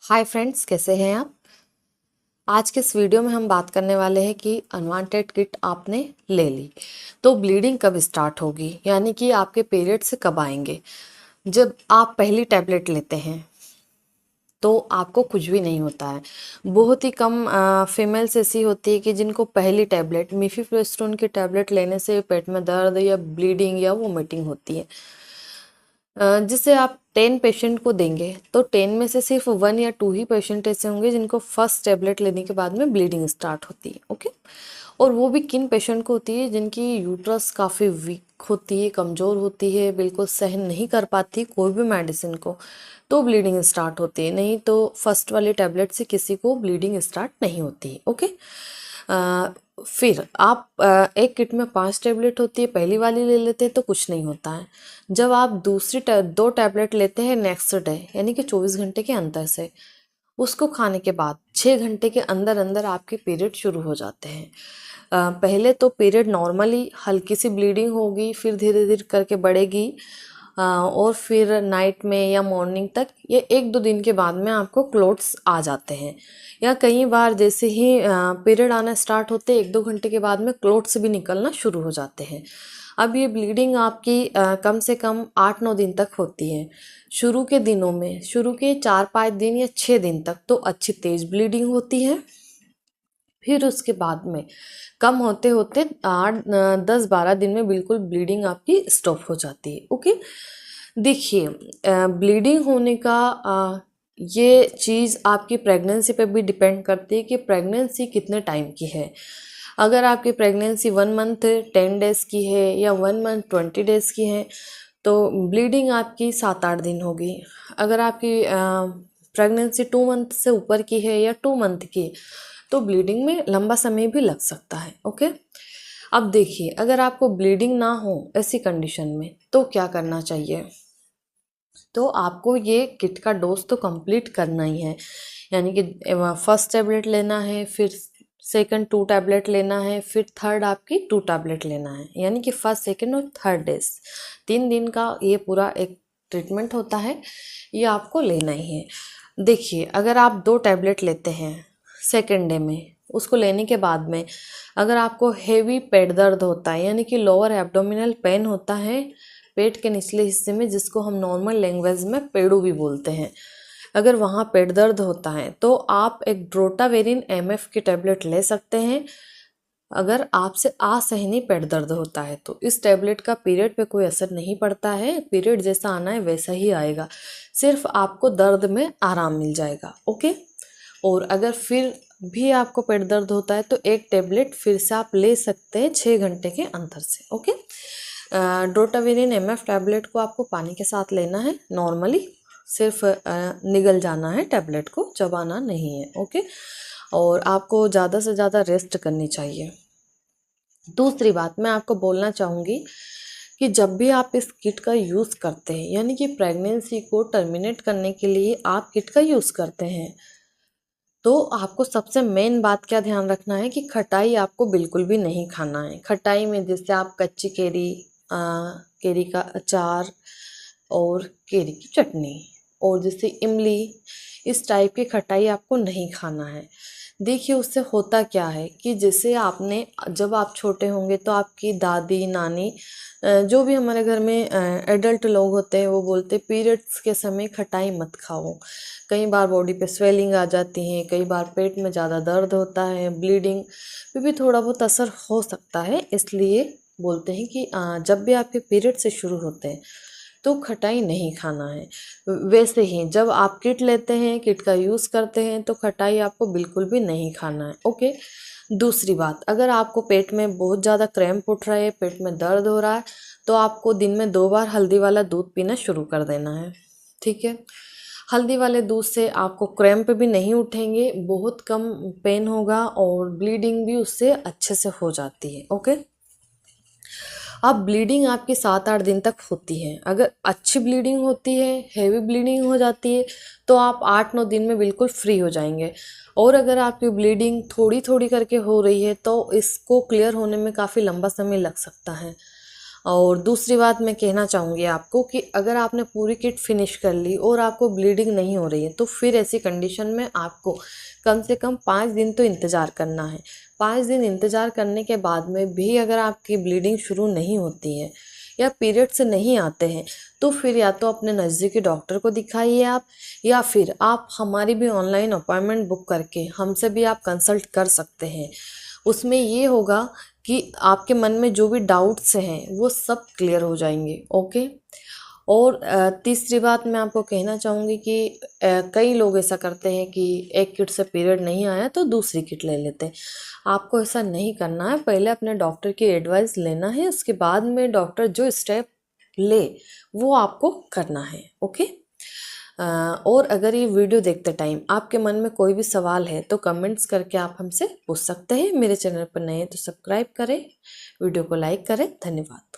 Hi friends, कैसे हैं आप। आज के इस वीडियो में हम बात करने वाले हैं कि अनवांटेड किट आपने ले ली तो ब्लीडिंग कब स्टार्ट होगी, यानी कि आपके पीरियड से कब आएंगे। जब आप पहली टैबलेट लेते हैं तो आपको कुछ भी नहीं होता है। बहुत ही कम फीमेल्स ऐसी होती है कि जिनको पहली टैबलेट मिफीप्रोस्टोन की टैबलेट लेने से पेट में दर्द या ब्लीडिंग या वोमिटिंग होती है। जिसे आप 10 पेशेंट को देंगे तो 10 में से सिर्फ 1 या 2 ही पेशेंट ऐसे होंगे जिनको फर्स्ट टेबलेट लेने के बाद में ब्लीडिंग स्टार्ट होती है। ओके, और वो भी किन पेशेंट को होती है जिनकी यूट्रस काफ़ी वीक होती है, कमज़ोर होती है, बिल्कुल सहन नहीं कर पाती कोई भी मेडिसिन को, तो ब्लीडिंग स्टार्ट होती है। नहीं तो फर्स्ट वाली टैबलेट से किसी को ब्लीडिंग स्टार्ट नहीं होती है। ओके, फिर आप एक किट में 5 टैबलेट होती है, पहली वाली ले लेते हैं तो कुछ नहीं होता है। जब आप दूसरी 2 टैबलेट लेते हैं नेक्स्ट डे, यानी कि 24 घंटे के अंतर से, उसको खाने के बाद 6 घंटे के अंदर अंदर आपके पीरियड शुरू हो जाते हैं। पहले तो पीरियड नॉर्मली हल्की सी ब्लीडिंग होगी, फिर धीरे धीरे करके बढ़ेगी, और फिर नाइट में या मॉर्निंग तक ये 1-2 दिन के बाद में आपको क्लोट्स आ जाते हैं, या कई बार जैसे ही पीरियड आना स्टार्ट होते 1-2 घंटे के बाद में क्लोट्स भी निकलना शुरू हो जाते हैं। अब ये ब्लीडिंग आपकी कम से कम 8-9 दिन तक होती है। शुरू के दिनों में, शुरू के 4-5 दिन या 6 दिन तक तो अच्छी तेज ब्लीडिंग होती है। फिर उसके बाद में कम होते होते 8-10-12 दिन में बिल्कुल ब्लीडिंग आपकी स्टॉप हो जाती है। ओके, देखिए, ब्लीडिंग होने का ये चीज़ आपकी प्रेगनेंसी पे भी डिपेंड करती है कि प्रेगनेंसी कितने टाइम की है। अगर आपकी प्रेगनेंसी 1 मंथ 10 डेज़ की है या 1 मंथ 20 डेज़ की है तो ब्लीडिंग आपकी 7-8 दिन होगी। अगर आपकी प्रेगनेंसी 2 मंथ से ऊपर की है या 2 मंथ की, तो ब्लीडिंग में लंबा समय भी लग सकता है। ओके, अब देखिए, अगर आपको ब्लीडिंग ना हो ऐसी कंडीशन में तो क्या करना चाहिए। तो आपको ये किट का डोज तो कंप्लीट करना ही है, यानी कि फर्स्ट टैबलेट लेना है, फिर सेकंड 2 टैबलेट लेना है, फिर थर्ड आपकी 2 टैबलेट लेना है, यानी कि फर्स्ट सेकंड और थर्ड डेज 3 दिन का ये पूरा एक ट्रीटमेंट होता है, ये आपको लेना ही है। देखिए, अगर आप 2 टैबलेट लेते हैं सेकेंड डे में, उसको लेने के बाद में अगर आपको हेवी पेट दर्द होता है, यानी कि लोअर एब्डोमिनल पेन होता है पेट के निचले हिस्से में, जिसको हम नॉर्मल लैंग्वेज में पेड़ू भी बोलते हैं, अगर वहाँ पेट दर्द होता है तो आप एक ड्रोटावेरिन MF की टैबलेट ले सकते हैं। अगर आपसे असहनीय पेट दर्द होता है तो इस टैबलेट का पीरियड पे कोई असर नहीं पड़ता है, पीरियड जैसा आना है वैसा ही आएगा, सिर्फ आपको दर्द में आराम मिल जाएगा। ओके, और अगर फिर भी आपको पेट दर्द होता है तो एक टैबलेट फिर से आप ले सकते हैं 6 घंटे के अंतर से। ओके, ड्रोटावेरिन MF टैबलेट को आपको पानी के साथ लेना है नॉर्मली, सिर्फ निगल जाना है, टैबलेट को चबाना नहीं है। ओके, और आपको ज़्यादा से ज़्यादा रेस्ट करनी चाहिए। दूसरी बात मैं आपको बोलना चाहूँगी कि जब भी आप इस किट का यूज़ करते हैं, यानी कि प्रेगनेंसी को टर्मिनेट करने के लिए आप किट का यूज़ करते हैं, तो आपको सबसे मेन बात क्या ध्यान रखना है कि खटाई आपको बिल्कुल भी नहीं खाना है। खटाई में जैसे आप कच्ची केरी, केरी का अचार और केरी की चटनी, और जैसे इमली, इस टाइप की खटाई आपको नहीं खाना है। देखिए, उससे होता क्या है कि जैसे आपने, जब आप छोटे होंगे तो आपकी दादी नानी, जो भी हमारे घर में एडल्ट लोग होते हैं, वो बोलते पीरियड्स के समय खटाई मत खाओ। कई बार बॉडी पे स्वेलिंग आ जाती है, कई बार पेट में ज़्यादा दर्द होता है, ब्लीडिंग पे भी थोड़ा बहुत असर हो सकता है, इसलिए बोलते हैं कि जब भी आपके पीरियड से शुरू होते हैं तो खटाई नहीं खाना है। वैसे ही जब आप किट लेते हैं, किट का यूज़ करते हैं, तो खटाई आपको बिल्कुल भी नहीं खाना है। ओके, दूसरी बात, अगर आपको पेट में बहुत ज़्यादा क्रैम्प उठ रहा है, पेट में दर्द हो रहा है, तो आपको दिन में 2 बार हल्दी वाला दूध पीना शुरू कर देना है। ठीक है, हल्दी वाले दूध से आपको क्रैम्प भी नहीं उठेंगे, बहुत कम पेन होगा और ब्लीडिंग भी उससे अच्छे से हो जाती है। ओके, अब ब्लीडिंग आपकी 7-8 दिन तक होती है। अगर अच्छी ब्लीडिंग होती है, हेवी ब्लीडिंग हो जाती है, तो आप 8-9 दिन में बिल्कुल फ्री हो जाएंगे। और अगर आपकी ब्लीडिंग थोड़ी थोड़ी करके हो रही है तो इसको क्लियर होने में काफ़ी लंबा समय लग सकता है। और दूसरी बात मैं कहना चाहूँगी आपको कि अगर आपने पूरी किट फिनिश कर ली और आपको ब्लीडिंग नहीं हो रही है तो फिर ऐसी कंडीशन में आपको कम से कम 5 दिन तो इंतज़ार करना है। 5 दिन इंतज़ार करने के बाद में भी अगर आपकी ब्लीडिंग शुरू नहीं होती है या पीरियड्स नहीं आते हैं तो फिर या तो अपने नज़दीकी डॉक्टर को दिखाइए आप, या फिर आप हमारी भी ऑनलाइन अपॉइंटमेंट बुक करके हमसे भी आप कंसल्ट कर सकते हैं। उसमें ये होगा कि आपके मन में जो भी डाउट्स हैं वो सब क्लियर हो जाएंगे। ओके। और तीसरी बात मैं आपको कहना चाहूँगी कि कई लोग ऐसा करते हैं कि एक किट से पीरियड नहीं आया तो दूसरी किट ले लेते हैं। आपको ऐसा नहीं करना है, पहले अपने डॉक्टर की एडवाइस लेना है, उसके बाद में डॉक्टर जो स्टेप ले वो आपको करना है। ओके। और अगर ये वीडियो देखते टाइम आपके मन में कोई भी सवाल है तो कमेंट्स करके आप हमसे पूछ सकते हैं। मेरे चैनल पर नए हैं तो सब्सक्राइब करें, वीडियो को लाइक करें। धन्यवाद।